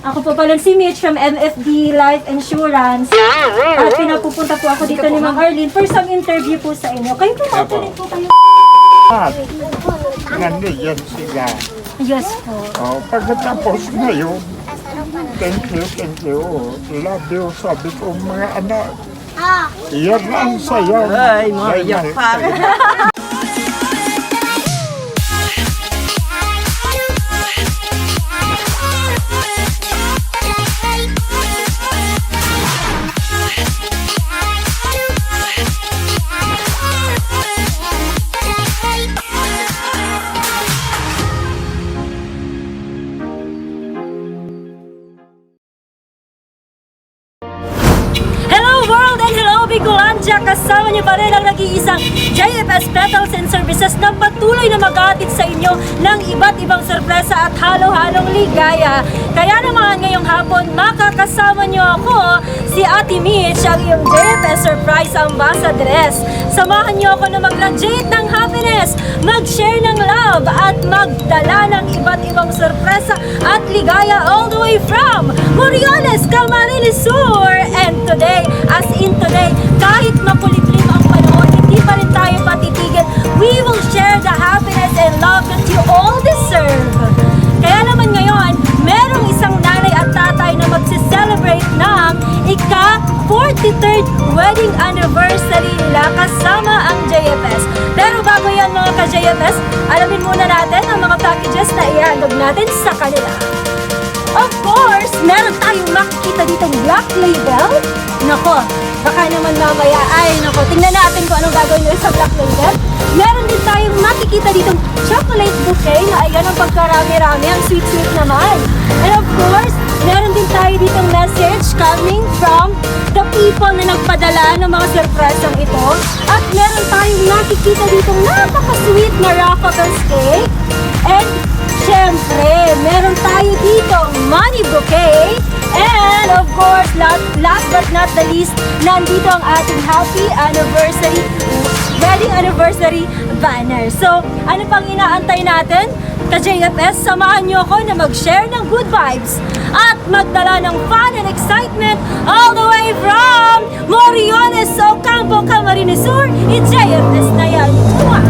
Ako po pala si Mitch from MFD Life Insurance. At pinapupunta po ako dito ni Ma'am Arlene for some interview po sa inyo. Kayo po, mapunin po kayo. Nandiyan sila. Yes po. Pagkatapos ngayon, thank you. Love you, sabi ko mga anak. Yan ang saya. Ay, maiyak pa. Hello world and hello Bicolandia! Kasama niyo pa rin ang nag-iisang JFS Petals and Services na patuloy na mag-aatid sa inyo ng iba't ibang sorpresa at halo-halong ligaya. Kaya naman ngayong hapon makakasama niyo ako, si Ate Mitch, ang iyong JFS Surprise Ambassadress. Samahan niyo ako na mag-radiate ng happiness, mag-share ng love at magdala ng iba't ibang sorpresa at ligaya all the way from Moriones, Camarines Sur. And today, as in today, kahit makulit-lim ang panahon, hindi pa rin tayo patitigil. We will share the happiness and love that you all deserve. Kaya naman ngayon, merong isang nanay at tatay na magse-celebrate ng ika-43rd wedding anniversary nila kasama ang JFS. Pero bago yan mga ka-JFS, alamin muna natin ang mga packages na ihandog natin sa kanila. Of course, meron tayong makikita ditong black label. Nako, baka naman mamaya, tingnan natin kung anong gagawin nila sa black label. Meron din tayong makikita ditong chocolate bouquet na ayan ang pagkarami-rami, ang sweet-sweet naman. And of course, meron din tayo ditong message coming from the people na nagpadala ng mga surpresang ito. At meron tayong nakikita ditong napaka-sweet na Raffles cake. And syempre, meron tayo dito money bouquet. And of course, last but not the least, nandito ang ating happy anniversary, wedding anniversary banner. So, ano pang inaantay natin? Ka-JFS, samahan niyo ako na mag-share ng good vibes at magdala ng fun and excitement all the way from Moriones, Ocampo, Camarines Sur. I-JFS na yan. Mwah!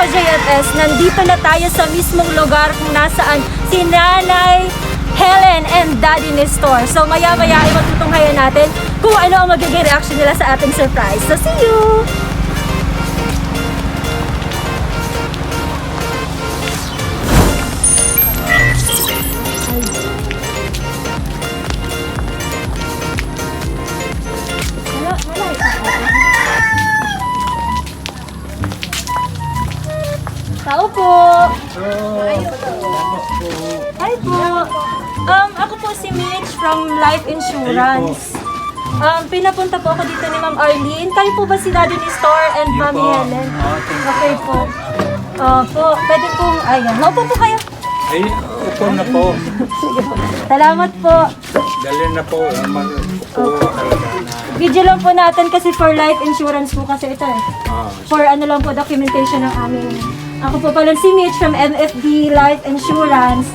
JFS, nandito na tayo sa mismong lugar kung nasaan si Nanay Helen and Daddy Nestor. So maya-maya ay magtutunghayan natin kung ano ang magiging reaction nila sa ating surprise. So see you! Tao po! Hi po! Ako po si Mitch from Life Insurance. Pinapunta po ako dito ni Ma'am Arlene. Kayo po ba si Daddy Nestor and Mami Helen? Okay po. Po, pwede pong, ayan. Maupo po kayo. Ay, upo na po. Sige po. Salamat po. Dalhin na po. Video lang po natin kasi for life insurance po kasi ito eh. For ano lang po, documentation ng aming. Ako po pala si Mitch from MFD Life Insurance.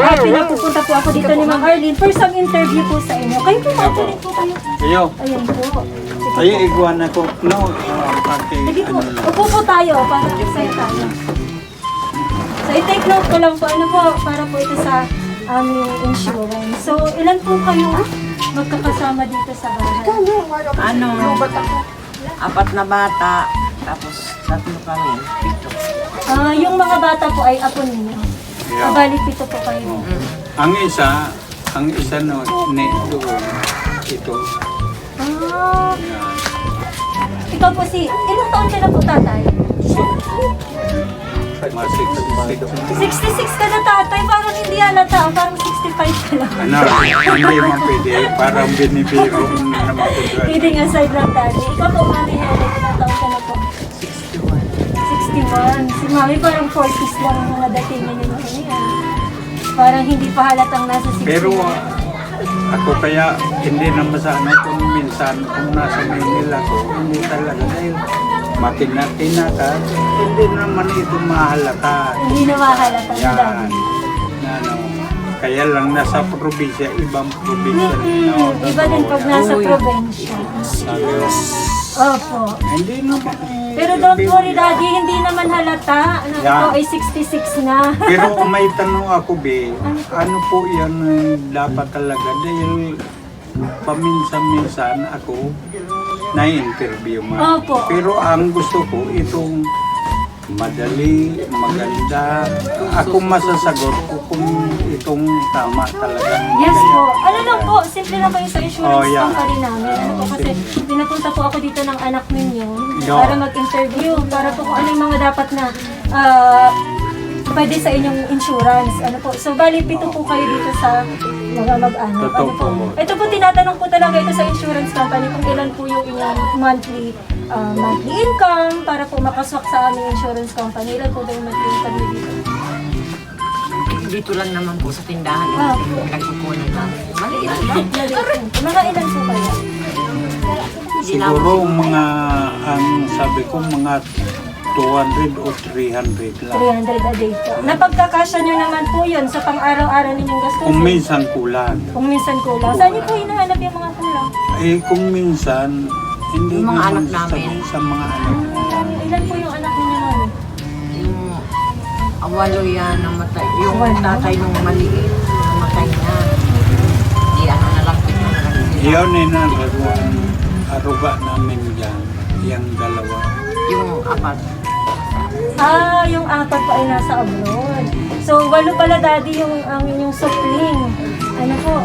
At pinapupunta po ako dito ni Ma'am Arlene for some interview po sa inyo. Kayo po, mapunin po kayo. Iyo. Ayan po. Ay, iguana ko. No, pati Sige po, ano lang. upo po tayo para excited tayo. So, i-take note ko lang po, ano po, para po ito sa aming insurance. So, ilan po kayo magkakasama dito sa bahay? Apat na bata, tapos 3 kami, 7. Yung mga bata po ay apo ninyo. Yeah. Bali, 7 po kayo. Ang isa no, doon. Ito. Ikaw po ilang taon ka na po tatay? Mga 66. 66 ka na tatay, parang hindi halata, parang 65 ka lang. Ano, hindi man pwede. Parang binibiro na naman ko doon. Kidding aside lang daddy. Ikaw po, Mami Helen, ilang taon ka na po? 61. Si Mami parang 40s lang ang mga dating niya niya. Parang hindi pa halatang nasa 60. Pero ako kaya hindi naman sa ano kung minsan kung nasa Manila ko, hindi talaga dahil makina-tina ka, hindi naman ito mahalata. Hindi na mahalata na Yan. daddy. Na, ano, kaya lang nasa probinsya, ibang probinsya. No, Iba din pag nasa probinsya. Opo. Hindi naman. Pero don't worry daddy, hindi naman halata. Ano, Yeah. ito ay 66 na. Pero kung may tanong ako, Be, ano po yan dapat talaga? Dahil paminsan-minsan ako na-interview mo. Opo. Pero ang gusto ko, itong madali, maganda. Ako masasagot ko kung itong tama talaga. Yes po. Ano lang po, simple lang kayo sa insurance Oh, yeah. company namin. Ano po kasi pinapunta po ako dito ng anak ninyo Yeah. para mag-interview. Para po kung ano yung mga dapat na pwede sa inyong insurance. Ano po. So bali, 7 po kayo dito sa mga mag-anak. Totoo Ano po. po. Ito po, tinatanong po talaga ito sa insurance company kung ilan po yung inyong monthly income para po makaswak sa aming insurance company. Ilan po ba yung monthly income niyo dito? Dito lang naman po sa tindahan. Ah. Nagkukunan lang. Maliit lang. Mga ilan po kayo? Siguro mga, ang sabi ko, mga 200 o 300 lang. 300 a day po. Napagkakasya nyo naman po yun sa pang-araw-araw ninyong gastusin. Kung minsan kulang. Kung minsan kulang. Saan niyo po hinahanap yung mga kulang? Eh kung minsan, hindi Yung mga naman anak namin. sa mga anak. Ilan po yung anak ninyo mami? Yung awalo yan, namatay. Yung Walo? tatay nung maliit, namatay na. Di ano na lang. Iyon ay nalaruan, aruga namin dyan, yung dalawa. Yung apat. Yung 4 pa ay nasa abroad. So, 8 pala daddy yung ang inyong supling. Ano po?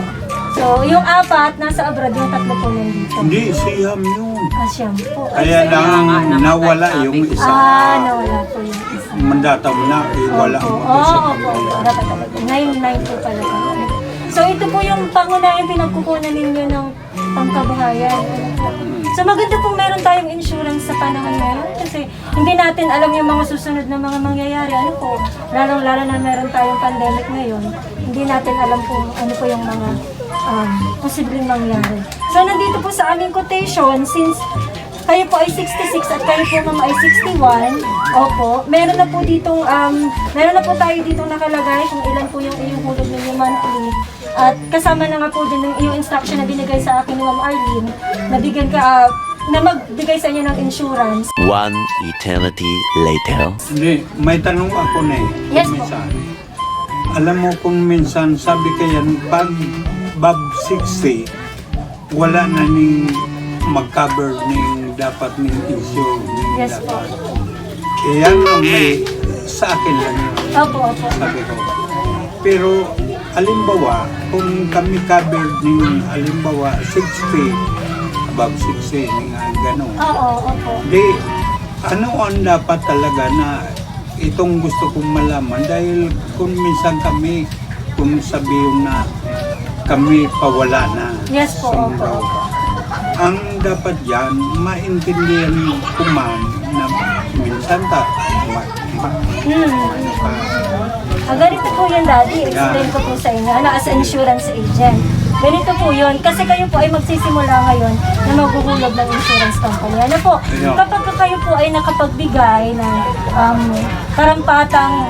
So, yung 4 nasa abroad, yung 3 po nandito. Hindi, siyam yun. Siyam po. Kaya lang nawala yung isa. Nawala po yung isa. Mandataw na, wala Opo. mo doon sa Opo. pamilya. Dapat talaga. 9 po pala. So, ito po yung pangunahing pinagkukunan ninyo ng pangkabuhayan. So, maganda pong meron tayong insurance sa panahon ngayon kasi hindi natin alam yung mga susunod na mga mangyayari. Ano po, lalong-lalo na meron tayong pandemic ngayon, hindi natin alam po ano po yung mga posibleng mangyari. So, nandito po sa aming quotation, since kayo po ay 66 at kayo po mama ay 61, opo, meron na po ditong, meron na po tayo ditong nakalagay kung ilan po yung iyong hulog ninyo monthly. At kasama na nga po din yung iyong instruction na binigay sa akin ni Ma'am Arlene, na magbigay sa inyo ng insurance. One eternity later. Hindi, may tanong ako na eh. Yes po. Minsan. Alam mo kung minsan, sabi kaya, pag Bob 60, wala na ning mag-cover ning dapat ning insure. Ning Yes po. dapat. Kaya nga may sa akin lang yun. Opo, opo. Sabi ko. Pero, halimbawa, kung kami covered ning, halimbawa, 60, above 60, ning gano'n. Oo, opo. Di, ano ang dapat talaga na itong gusto kong malaman dahil kung minsan kami, kung sabihin na kami pawala na. Yes po, opo, opo. Ang dapat yan, maintindihan ko man na minsan Ganito po yun, Daddy. Explain ko po sa inyo. As insurance agent. Ganito po yun. Kasi kayo po ay magsisimula ngayon na maghuhulog ng insurance company. Ano po? Yeah. Kapag kayo po ay nakapagbigay ng karampatang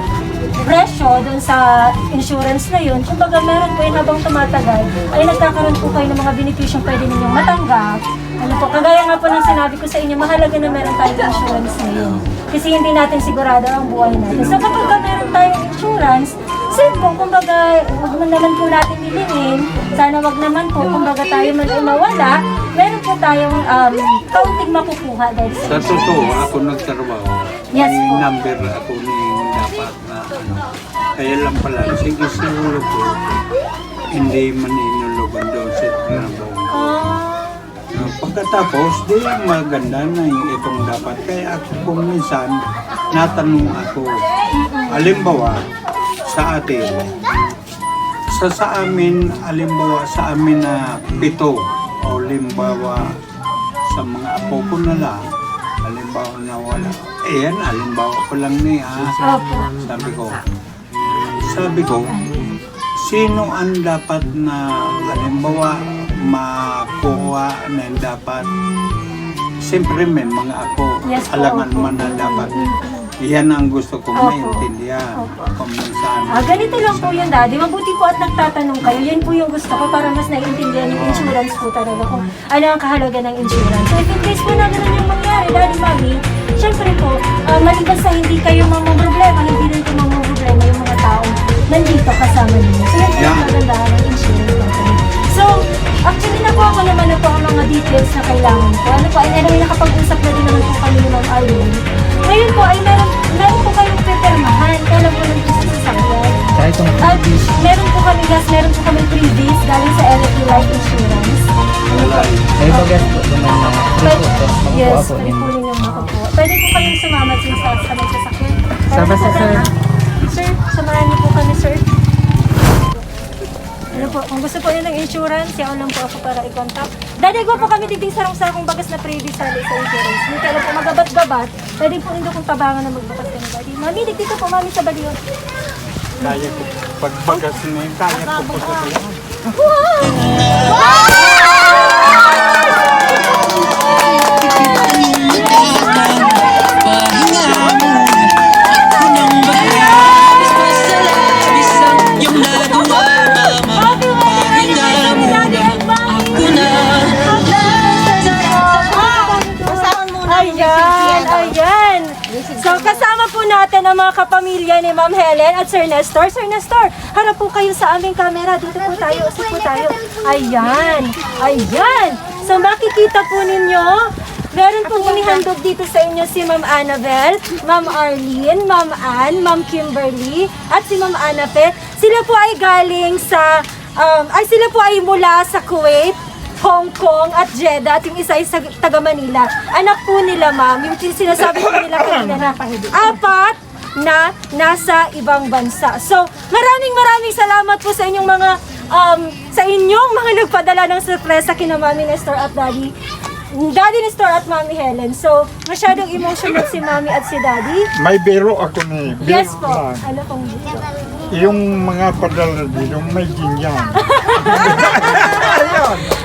presyo doon sa insurance na yun, kumbaga meron po yun habang tumatagal, ay nagkakaroon po kayo ng mga beneficyong pwede ninyong matanggap. Ano po, kagaya nga po ng sinabi ko sa inyo, mahalaga na meron tayong insurance ngayon. Kasi hindi natin sigurado ang buhay natin. So kapag meron tayong insurance, safe po, kumbaga, huwag mo naman po natin ilingin. Sana wag naman po, kumbaga tayo man ay mawala, meron po tayong kaunting makukuha dahil Sa totoo, ako nagtrabaho. Yes May po. number ako ni dapat na ano. Kaya lang pala, sige siguro ko, hindi maninulugan doon sa trabaho. Pagkatapos, di maganda na yung itong dapat. Kaya ako kung minsan, natanong ako, alimbawa, sa atin, sa amin, alimbawa, sa amin na 7, o alimbawa, sa mga apo ko na lang, alimbawa na wala. Ayan, alimbawa ko lang niya. Sabi ko, sino ang dapat na, halimbawa, makuha na dapat, siyempre may mga ako, Yes po, alangan opo. man na dapat. Yan ang gusto kong maintindihan. Kung minsan. Ganito lang po yun, Daddy. Mabuti po at nagtatanong kayo. Yan po yung gusto ko para mas naiintindihan yung insurance po talaga kung ano ang kahalaga ng insurance. So if in case po na ganun yung mangyari, Daddy, Mami, syempre po, maliban sa hindi kayo mamumroblema, hindi rin po mamumroblema yung mga taong nandito kasama ninyo. So yan po yung kagandahan ng insurance company. So, actually nakuha ko naman na po ang mga details na kailangan ko. Ano po, ay nakapag-usap na din naman po kami ni Ma'am Arlene. Ngayon po ay meron po kayong pipirmahan. Kaya po ng gusto sa sakyan. At meron po kami previous galing sa LFE Life Insurance. May bagas po naman na free po to. Yes, Makukuha po free po ninyo. ninyo makakuha. Pwede po kayong sumama sa sasakyan. Sama sa sir. Sir, samahan niyo po kami, sir. Ano po, kung gusto po niyo ng insurance, yaon lang po ako para i-contact. Dadago po kami titing sarong-sarong bagas na previous sa insurance. Hindi kaya po magabat-gabat, pwede po niyo kung tabangan na magbakas ka ng body. Mami, dito po, mami sa baliyon. Kaya ko, pagbagas na yun, kaya ko po sa yan. Ayan. So, kasama po natin ang mga kapamilya ni Ma'am Helen at Sir Nestor. Sir Nestor, harap po kayo sa aming camera. Dito po tayo, usap po tayo. Ayan. Ayan. So, makikita po ninyo, meron pong inihandog dito sa inyo si Ma'am Annabel, Ma'am Arlene, Ma'am Ann, Ma'am Kimberly, at si Ma'am Anafe. Sila po ay galing sa, sila po ay mula sa Kuwait, Hong Kong at Jeddah at yung isa ay taga Manila. Anak po nila, ma'am, yung sinasabi po nila kanina na 4 na nasa ibang bansa. So, maraming salamat po sa inyong mga nagpadala ng sorpresa kina Mami Nestor at Daddy Nestor at Mami Helen. So, masyadong emotional si Mami at si Daddy. May biro ako ni. Yes po. lang. Ano pong dito? Yung mga padala dito, may ginyan.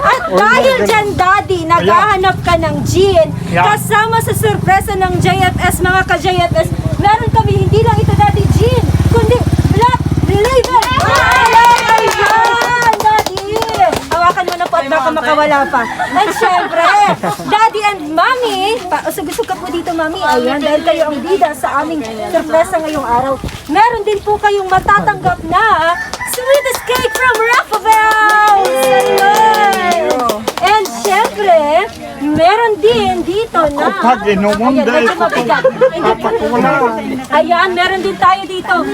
At dahil dyan, Daddy, naghahanap ka ng gin, kasama sa sorpresa ng JFS, mga ka-JFS, meron kami, hindi lang ito, Daddy, gin, kundi black label. Ayan, Daddy! Hawakan mo na po at baka makawala pa. At syempre, Daddy and Mommy, usog-usog ka po dito, Mommy. Ayan, dahil kayo ang bida sa aming sorpresa ngayong araw. Meron din po kayong matatanggap na sweetest cake from Raffabelle! And syempre, meron din dito na... Pag inuman Ayan, dahil medyo mabigat. Ayan, meron din tayo dito.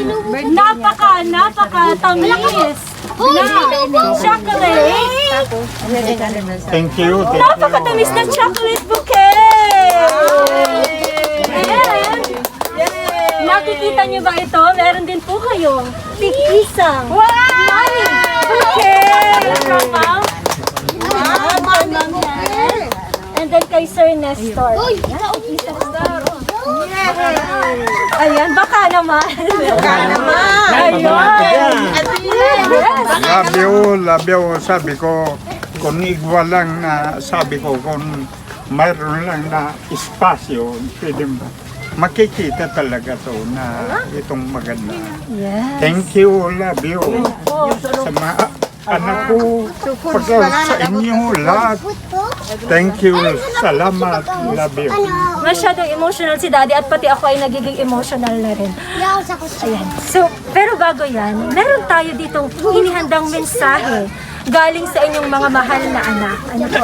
Napaka-tamis na chocolate. Thank you. Napakatamis na chocolate bouquet! And, nakikita niyo ba ito? Meron din po kayong tig-isang money bouquet from Ma'am. And then kay Sir Nestor. Ayan, baka naman. Ayun. Love you, sabi ko, kung igwa lang na, sabi ko, kung mayroon lang na espasyo, pwede makikita talaga to na itong maganda. Yes. Thank you, love you. Sa mga anak ko, sa inyo lahat. Thank you, salamat, love you. Masyadong emotional si Daddy at pati ako ay nagiging emotional na rin. Ayan. So, pero bago yan, meron tayo ditong inihandang mensahe galing sa inyong mga mahal na anak. Ano po?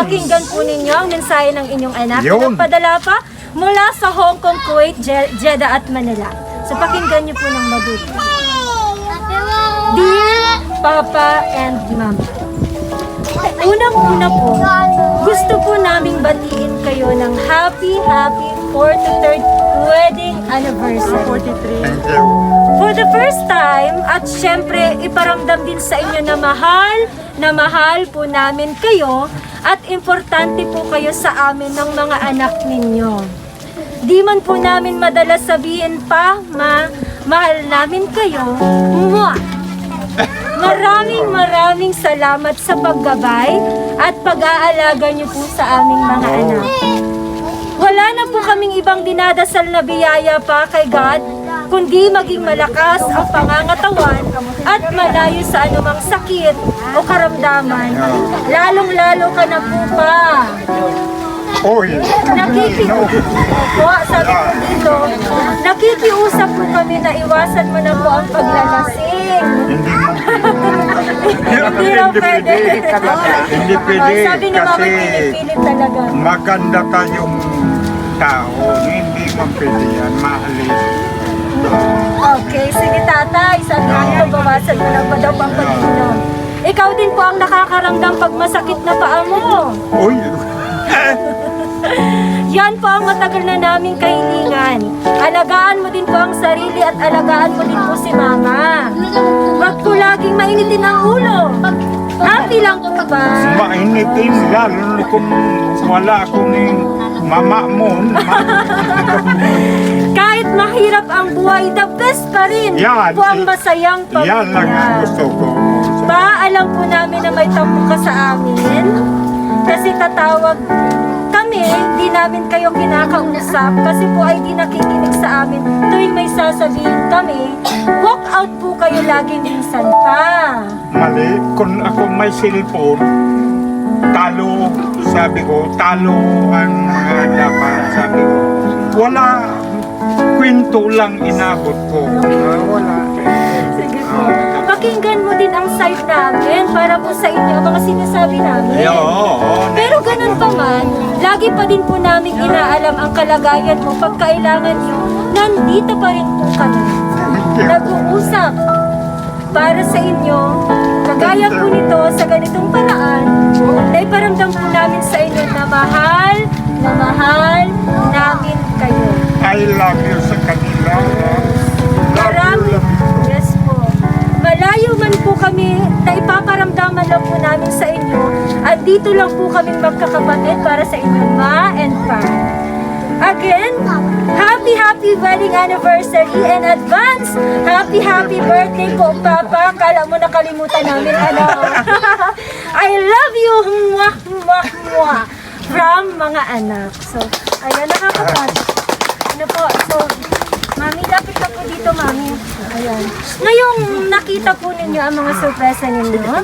Pakinggan po ninyo ang mensahe ng inyong anak. Yun. Nagpadala pa mula sa Hong Kong, Kuwait, Jeddah at Manila. So, pakinggan niyo po ng mabuti. Dear Papa and Mama, unang-una po, gusto po naming batiin kayo ng happy 43rd wedding anniversary. Thank you. For the first time, at syempre, iparamdam din sa inyo na mahal po namin kayo at importante po kayo sa amin ng mga anak ninyo. Di man po namin madalas sabihin pa, mahal namin kayo. Mwah! Maraming salamat sa paggabay at pag-aalaga niyo po sa aming mga anak. Wala na po kaming ibang dinadasal na biyaya pa kay God, kundi maging malakas ang pangangatawan at malayo sa anumang sakit o karamdaman. Lalong-lalo ka na po pa. Oy, Nakikiusap po kami na iwasan mo na po ang paglalasing. Hindi raw pwede. Hindi pwede Sabi ni Mama, kasi pinipilit talaga. maganda tayong tao. Hindi mo pwede yan, mahalin. Okay, sige tatay. Sabi niyo, bawasan mo na pa daw ang pag-inom. Ikaw din po ang nakakaramdam pag masakit na paa mo. Uy, Yan po ang matagal na naming kahilingan. Alagaan mo din po ang sarili at alagaan mo din po si Mama. Huwag po laging mainitin ang ulo. Happy lang po ba? mainitin lalo kung wala akong mama mo. Kahit mahirap ang buhay, the best pa rin Yan. po ang masayang Yan lang ang pamilya. gusto ko. Alam po namin na may tampo ka sa amin. Kasi tatawag kami, di namin kayo kinakausap kasi po ay di nakikinig sa amin. Tuwing may sasabihin kami, walk out po kayo lagi minsan pa. Mali, kung ako may cellphone, talo, sabi ko, talo ang mga dapat, sabi ko. Wala, kwento lang inabot ko. Wala. Sige po. Pakinggan mo din ang side namin para po sa inyo ang mga sinasabi namin. Pero ganun pa man, lagi pa din po namin inaalam ang kalagayan mo pag kailangan nyo, nandito pa rin po kami. Nag-uusap para sa inyo, kagaya po nito sa ganitong paraan, na iparamdam po namin sa inyo na mahal namin kayo. I love you sa kanila. Marami, yes po. Malayo man po kami na ipaparamdaman lang po namin sa inyo at dito lang po kami magkakapatid para sa inyo, Ma and Pa. Again, happy wedding anniversary and advance happy birthday po, Papa. Kala mo nakalimutan namin, ano. I love you, mwah, mwah, mwah, from mga anak. So, ayan, nakakapag. Ano po, so, Mami, lapit na po dito, Mami. Ayan. Ngayong nakita po ninyo ang mga sorpresa ninyo,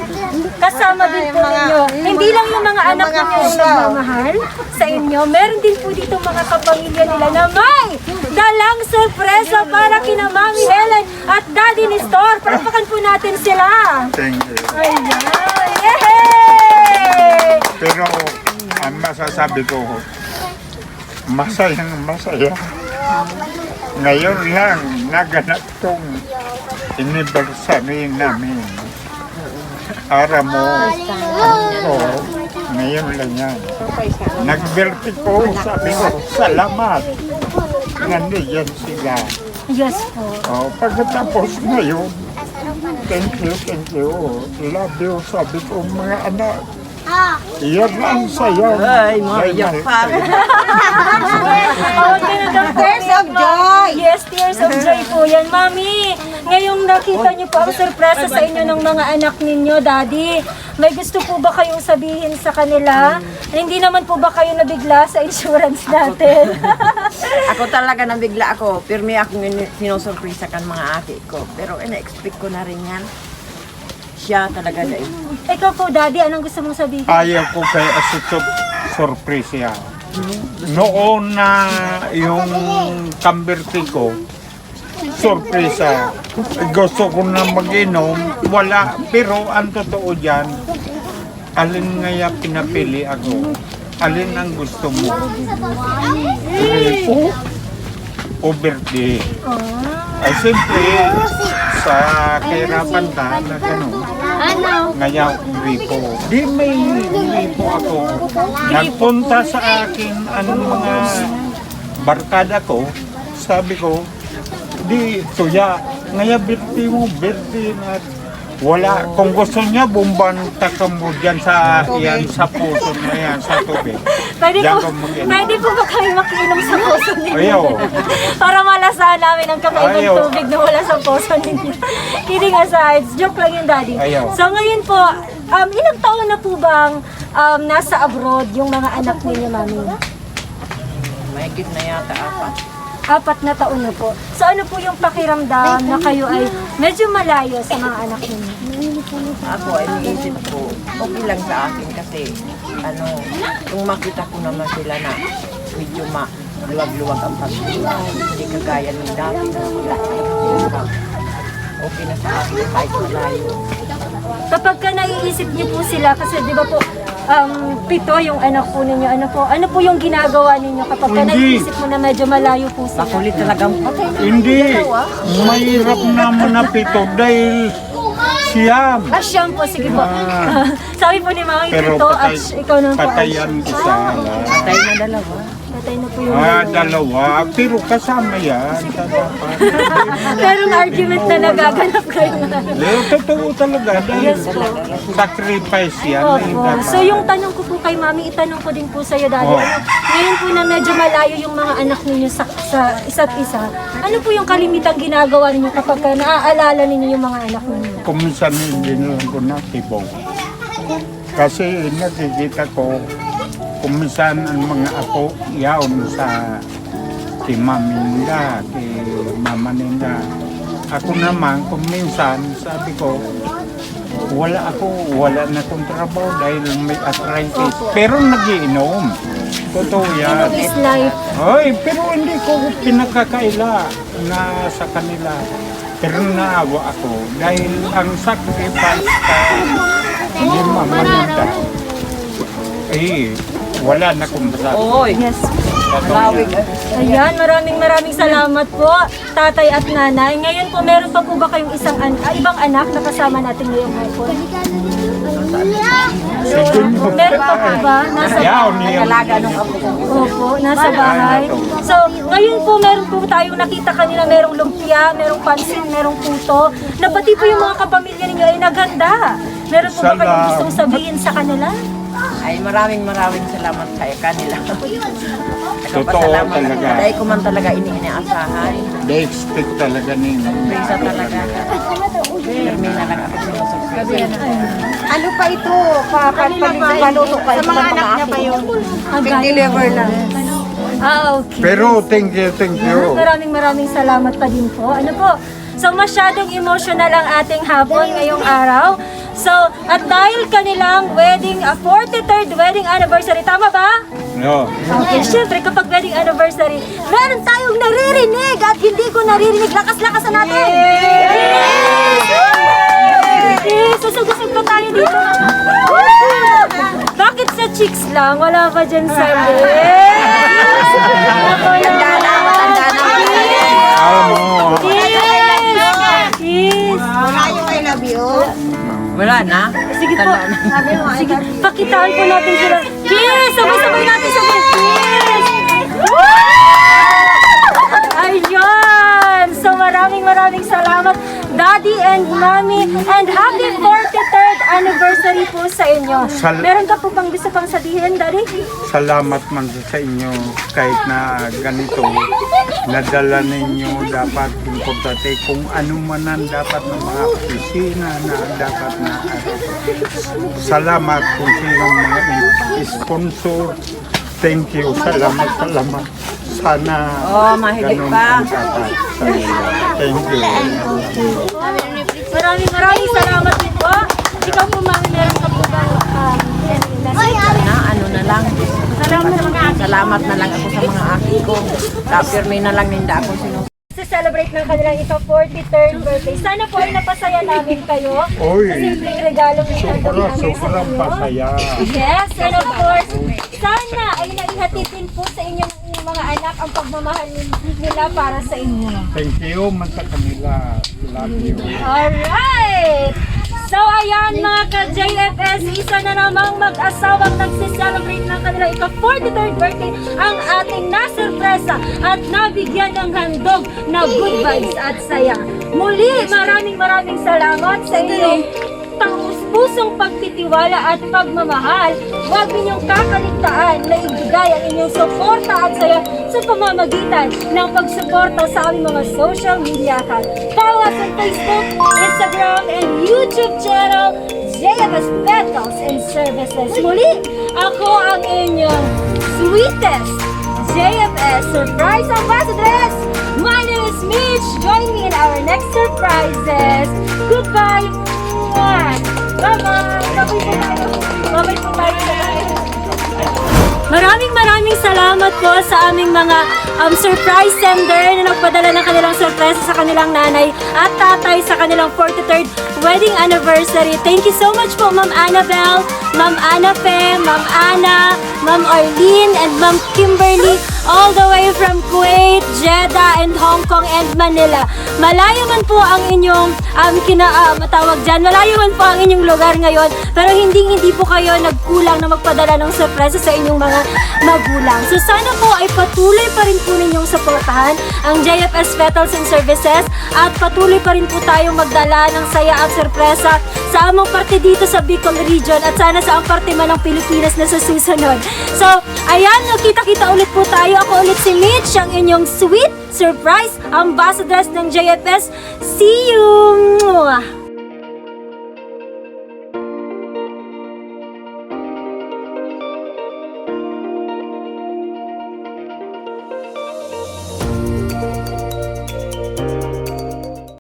kasama din po ninyo, hindi lang yung mga anak ninyo yung nagmamahal sa inyo, meron din po dito mga kapamilya nila na may dalang sorpresa para kina Mami Helen at Daddy Nestor. Palakpakan po natin sila. Thank you. Ayan. Yay! Pero ang masasabi ko, masayang masaya. Ngayon lang naganap tong anniversary namin. Ara mo, ngayon lang yan. Nag-birthday ko, sabi ko, salamat. Nandiyan sila. Yes po. Pagkatapos ngayon, thank you. Love you, sabi ko, mga anak. Yan lang sa'yo. Ay, maiyak pa. Tears of joy! Yes, tears of joy po yan, Mami. Ngayong nakita niyo po ang sorpresa sa inyo ng mga anak ninyo, Daddy. May gusto po ba kayong sabihin sa kanila? Hindi naman po ba kayo nabigla sa insurance natin? Ako talaga nabigla ako. Pirmi akong sinusurpresa kan mga ate ko. Pero ina-expect ko na rin yan. Siya talaga dahil. Ikaw po, Daddy, anong gusto mong sabihin? Ayaw ko kay Asitop surprise yan. Noon na yung kambirti ko, sorpresa. Gusto ko na mag-inom, wala. Pero ang totoo dyan, alin nga pinapili ako? Alin ang gusto mo? Repo o birthday? Ay, siyempre, sa kahirapan na gano'n, Ano? Ngayon, gripo. Di may gripo ako. Nagpunta sa akin ang mga barkada ko. Sabi ko, di tuya. Ngayon, birthday na. Wala. Kung gusto niya, bumbanta ka mo dyan sa yan, sa puso na yan, sa tubig. Pwede Diyan po, ka mag-inom. pwede po ba kami makiinom sa puso ninyo? Ayaw. Para malasahan namin ang kakaibang Ayaw. tubig na wala sa puso ninyo. Kidding aside, joke lang yun, Daddy. Ayaw. So ngayon po, ilang taon na po bang nasa abroad yung mga anak ninyo, Mami? Mahigit na yata apat. 4 na taon na po. So ano po yung pakiramdam na kayo ay medyo malayo sa mga anak ninyo? Ako ay iniisip ko, okay lang sa akin kasi kung makita ko naman sila na medyo luwag-luwag ang pagbuhay, hindi kagaya ng dati na wala. Okay na sa akin kahit malayo. Kapag ka naiisip niyo po sila, kasi di ba po, 7 yung anak po ninyo, ano po yung ginagawa ninyo kapag ka Hindi. naiisip mo na medyo malayo po sila? Makulit talagang Hindi. Mahirap naman na pito dahil siyam. Siyam po, sige po. Sabi po ni Mami, Pero 7 at ikaw naman po. patayan isa. patay na dalawa. Patay na po yung Dalawa. Pero kasama yan. Sa dapat. Pero ang argument na nagaganap kayo na. Leo, totoo talaga. Dahil Yes po. sacrifice yan. Opo. So yung tanong ko po kay Mami, itanong ko din po sa iyo, Daddy. Oh. Ngayon po na medyo malayo yung mga anak ninyo sa isa't isa, ano po yung kalimitang ginagawa ninyo kapag ka naaalala ninyo yung mga anak ninyo? Kung minsan hindi lang ko na tibog. Kasi nakikita ko, kung minsan ang mga apo, yaon sa kay Maminda, kay Mama Ninda. Ako naman, kung minsan, sabi ko, wala na akong trabaho dahil may arthritis. Pero nagiinom. Totoo yan. Is life. Ay, pero hindi ko pinakakaila na sa kanila. Pero naawa ako dahil ang sacrifice ka hindi mamanita. Eh, wala na kung masabi. Oy, Yes. lawig. Ayan, maraming salamat po, tatay at nanay. Ngayon po, meron pa po ba kayong ibang anak na kasama natin ngayong hapon? Meron pa po ba? Nasa Yaw niya. Alaga nung apo ko. Opo, nasa bahay. So, ngayon po meron po tayong nakita kanina, merong lumpia, merong pansin, merong puto, na pati po yung mga kapamilya ninyo ay naganda. Meron po ba kayong Salamat. gustong sabihin sa kanila? Ay maraming salamat sa kanila. Totoo talaga. Dahil ko man talaga iniinaasahan. They expect talaga ninyo. Prisa talaga. Pirmi na lang ako sinusurprise. Ano pa ito? Paluto pa ito sa mga anak niya pa yun. Deliver lang. Okay. Pero thank you. Maraming salamat pa din po. Ano po? So masyadong emotional ang ating hapon ngayong araw. So, at dahil kanilang 43rd wedding anniversary, tama ba? No. Okay, syempre kapag wedding anniversary, meron tayong naririnig at hindi ko naririnig. Lakas-lakasan natin! Yes! Yes! Susugusog pa tayo dito. Bakit sa chicks lang? Wala ba dyan sa lips? Ako naman. Alam mo, Yes! Wala yung I love you. Wala na. Sige po. Sige, pakitaan po natin sila. Kiss! Sabay-sabay natin sa kiss! Ayun! So maraming salamat, Daddy and Mommy, and happy 43rd anniversary po sa inyo. Meron ka po bang gusto pang sabihin, Daddy? salamat man sa inyo kahit na ganito. Nadala ninyo dapat importante kung ano man ang dapat ng mga opisina na dapat na salamat kung sino mga sponsor. Thank you. Salamat. Sana mahigit ganun pa. ang dapat sa inyo. Thank you. Maraming salamat din po. Ikaw po, Mami, meron ka po ba Ano na lang. Salamat na lang ako sa mga aki ko. Pirmi na lang ninda ako celebrate ng kanilang ito 43rd birthday. Sana po ay napasaya namin kayo. Oy. Sa simpleng regalo na ihatid namin sa Sobrang inyo. pasaya. Yes, and of course, sana ay naihatid din po sa inyong mga anak ang pagmamahal nila para sa inyo. Thank you man sa kanila. Love you. Alright! So ayan mga ka-JFS, isa na namang mag-asawang nagsiselebrate ng kanilang ika-43rd birthday ang ating nasurpresa at nabigyan ng handog na good vibes at saya. Muli, maraming salamat sa inyong taus-pusong pagtitiwala at pagmamahal. Huwag ninyong kakaligtaan na ibigay ang inyong suporta at saya sa pamamagitan ng pagsuporta sa aming mga social media account. Follow us on Facebook, Instagram, and YouTube channel, JFS Petals and Services. Muli, ako ang inyong sweetest JFS Surprise Ambassadress. My name is Mitch. Join me in our next surprises. Goodbye. Bye-bye! Babay po tayo! Babay po tayo sa tayo! Maraming salamat po sa aming mga surprise sender na nagpadala ng kanilang surprise sa kanilang nanay at tatay sa kanilang 43rd wedding anniversary. Thank you so much po, Ma'am Annabelle, Ma'am Anna Fe, Ma'am Anna, Ma'am Arlene, and Ma'am Kimberly, all the way from Kuwait, Jeddah, and Hong Kong, and Manila. Malayo man po ang inyong matawag dyan, malayo man po ang inyong lugar ngayon, pero hindi po kayo nagkulang na magpadala ng surprise sa inyong mga magulang. So sana po ay patuloy pa rin po ninyong suportahan ang JFS Petals and Services at patuloy pa rin po tayong magdala ng saya at sorpresa sa among parte dito sa Bicol Region at sana sa ang parte man ng Pilipinas na sa susunod. So, ayan, nakita-kita ulit po tayo. Ako ulit si Mitch, ang inyong sweet surprise ambassadress ng JFS. See you!